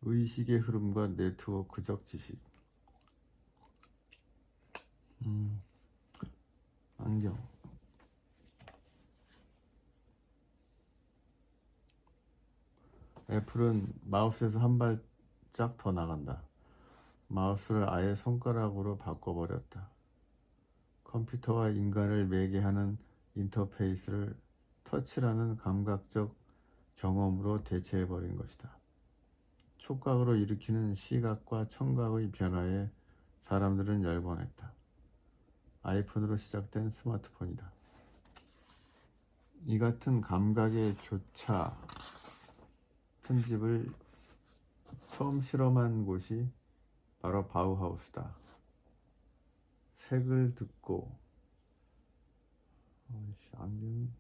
의식의 흐름과 네트워크적 지식. 안경. 애플은 마우스에서 한 발짝 더 나간다. 마우스를 아예 손가락으로 바꿔버렸다. 컴퓨터와 인간을 매개하는 인터페이스를 터치라는 감각적 경험으로 대체해버린 것이다. 촉각으로 일으키는 시각과 청각의 변화에 사람들은 열광했다. 아이폰으로 시작된 스마트폰이다. 이 같은 감각의 교차 편집을 처음 실험한 곳이 바로 바우하우스다. 색을 듣고 안경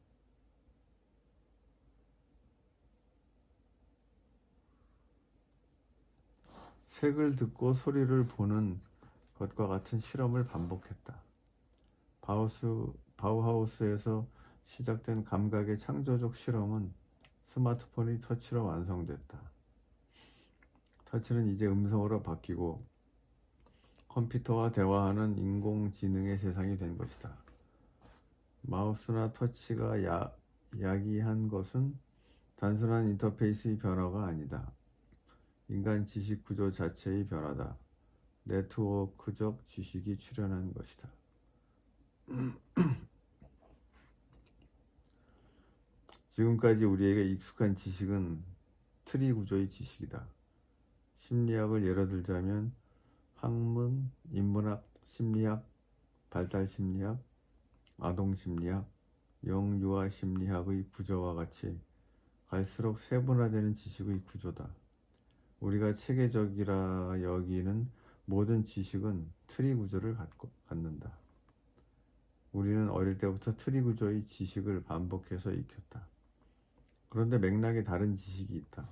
색을 듣고 소리를 보는 것과 같은 실험을 반복했다. 바우하우스에서 시작된 감각의 창조적 실험은 스마트폰의 터치로 완성됐다. 터치는 이제 음성으로 바뀌고 컴퓨터와 대화하는 인공지능의 세상이 된 것이다. 마우스나 터치가 야기한 것은 단순한 인터페이스의 변화가 아니다. 인간 지식 구조 자체의 변화다. 네트워크적 지식이 출현한 것이다. 지금까지 우리에게 익숙한 지식은 트리 구조의 지식이다. 심리학을 예로 들자면 학문, 인문학, 심리학, 발달 심리학, 아동 심리학, 영유아 심리학의 구조와 같이 갈수록 세분화되는 지식의 구조다. 우리가 체계적이라 여기는 모든 지식은 트리 구조를 갖는다. 우리는 어릴 때부터 트리 구조의 지식을 반복해서 익혔다. 그런데 맥락이 다른 지식이 있다.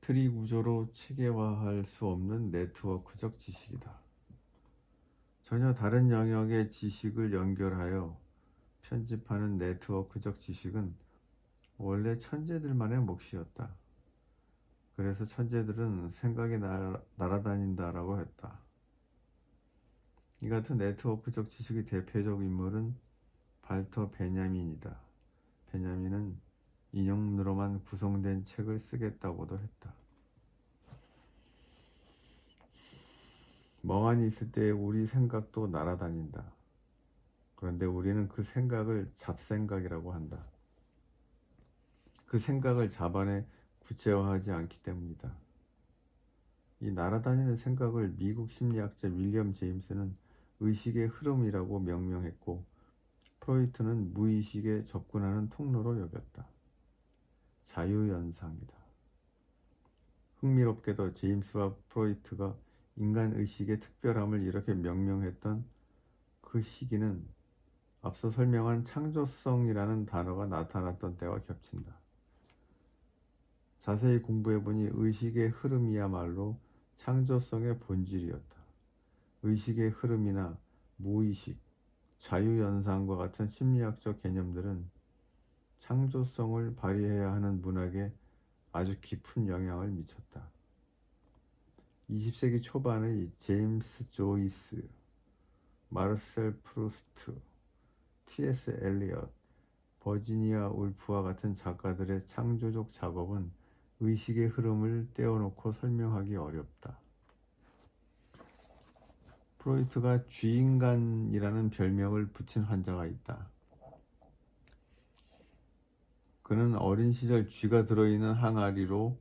트리 구조로 체계화할 수 없는 네트워크적 지식이다. 전혀 다른 영역의 지식을 연결하여 편집하는 네트워크적 지식은 원래 천재들만의 몫이었다. 그래서 천재들은 생각이 날아다닌다라고 했다. 이 같은 네트워크적 지식의 대표적 인물은 발터 베냐민이다. 베냐민은 인형으로만 구성된 책을 쓰겠다고도 했다. 멍하니 있을 때 우리 생각도 날아다닌다. 그런데 우리는 그 생각을 잡생각이라고 한다. 그 생각을 잡아내 구체화하지 않기 때문이다. 이 날아다니는 생각을 미국 심리학자 윌리엄 제임스는 의식의 흐름이라고 명명했고 프로이트는 무의식에 접근하는 통로로 여겼다. 자유현상이다. 흥미롭게도 제임스와 프로이트가 인간 의식의 특별함을 이렇게 명명했던 그 시기는 앞서 설명한 창조성이라는 단어가 나타났던 때와 겹친다. 자세히 공부해보니 의식의 흐름이야말로 창조성의 본질이었다. 의식의 흐름이나 무의식, 자유현상과 같은 심리학적 개념들은 창조성을 발휘해야 하는 문학에 아주 깊은 영향을 미쳤다. 20세기 초반의 제임스 조이스, 마르셀 프루스트, T.S. 엘리엇, 버지니아 울프와 같은 작가들의 창조적 작업은 의식의 흐름을 떼어놓고 설명하기 어렵다. 프로이트가 쥐인간이라는 별명을 붙인 환자가 있다. 그는 어린 시절 쥐가 들어있는 항아리로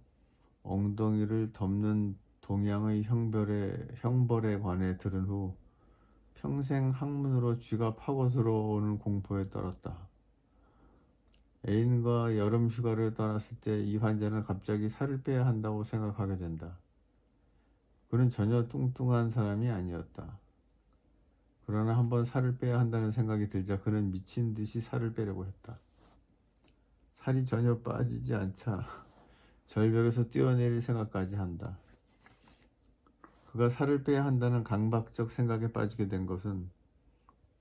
엉덩이를 덮는 동양의 형벌에 관해 들은 후 평생 학문으로 쥐가 파고 들어오는 공포에 떨었다. 애인과 여름 휴가를 떠났을 때 이 환자는 갑자기 살을 빼야 한다고 생각하게 된다. 그는 전혀 뚱뚱한 사람이 아니었다. 그러나 한번 살을 빼야 한다는 생각이 들자 그는 미친 듯이 살을 빼려고 했다. 살이 전혀 빠지지 않자 절벽에서 뛰어내릴 생각까지 한다. 그가 살을 빼야 한다는 강박적 생각에 빠지게 된 것은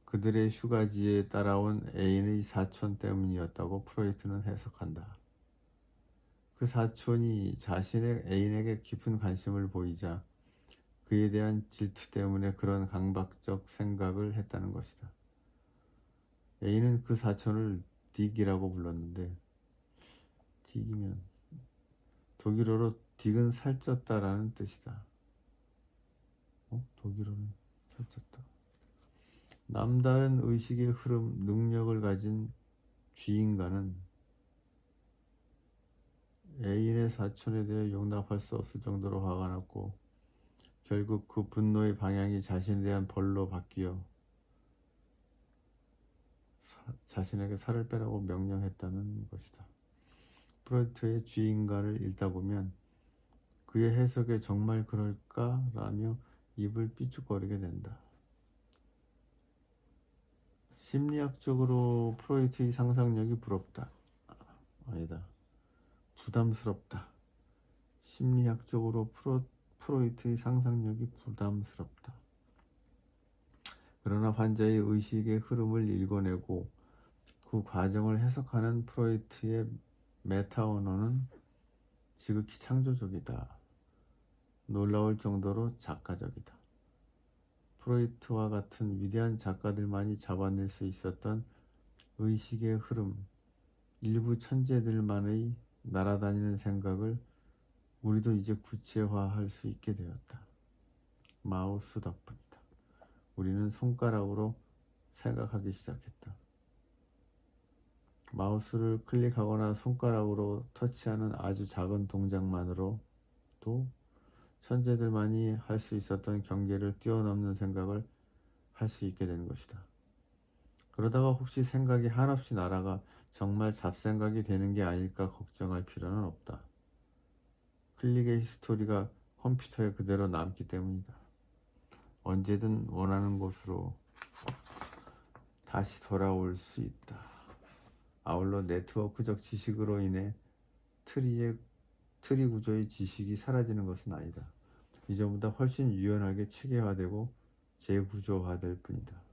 그들의 휴가지에 따라온 애인의 사촌 때문이었다고 프로이트는 해석한다. 그 사촌이 자신의 애인에게 깊은 관심을 보이자 그에 대한 질투 때문에 그런 강박적 생각을 했다는 것이다. A는 그 사촌을 딕이라고 불렀는데, 딕이면 독일어로 딕은 살쪘다라는 뜻이다. 독일어는 살쪘다. 남다른 의식의 흐름, 능력을 가진 쥐인간은 애인의 사촌에 대해 용납할 수 없을 정도로 화가 났고 결국 그 분노의 방향이 자신에 대한 벌로 바뀌어 자신에게 살을 빼라고 명령했다는 것이다. 프로이트의 쥐인간을 읽다 보면 그의 해석에 정말 그럴까라며 입을 삐죽거리게 된다. 심리학적으로 프로이트의 상상력이 부럽다. 아니다. 부담스럽다. 심리학적으로 프로이트의 상상력이 부담스럽다. 그러나 환자의 의식의 흐름을 읽어내고 그 과정을 해석하는 프로이트의 메타 언어는 지극히 창조적이다. 놀라울 정도로 작가적이다. 프로이트와 같은 위대한 작가들만이 잡아낼 수 있었던 의식의 흐름, 일부 천재들만의 날아다니는 생각을 우리도 이제 구체화할 수 있게 되었다. 마우스 덕분이다. 우리는 손가락으로 생각하기 시작했다. 마우스를 클릭하거나 손가락으로 터치하는 아주 작은 동작만으로도 천재들만이 할 수 있었던 경계를 뛰어넘는 생각을 할 수 있게 되는 것이다. 그러다가 혹시 생각이 한없이 날아가 정말 잡생각이 되는 게 아닐까 걱정할 필요는 없다. 클릭의 히스토리가 컴퓨터에 그대로 남기 때문이다. 언제든 원하는 곳으로 다시 돌아올 수 있다. 아울러 네트워크적 지식으로 인해 트리 구조의 지식이 사라지는 것은 아니다. 이전보다 훨씬 유연하게 체계화되고 재구조화될 뿐이다.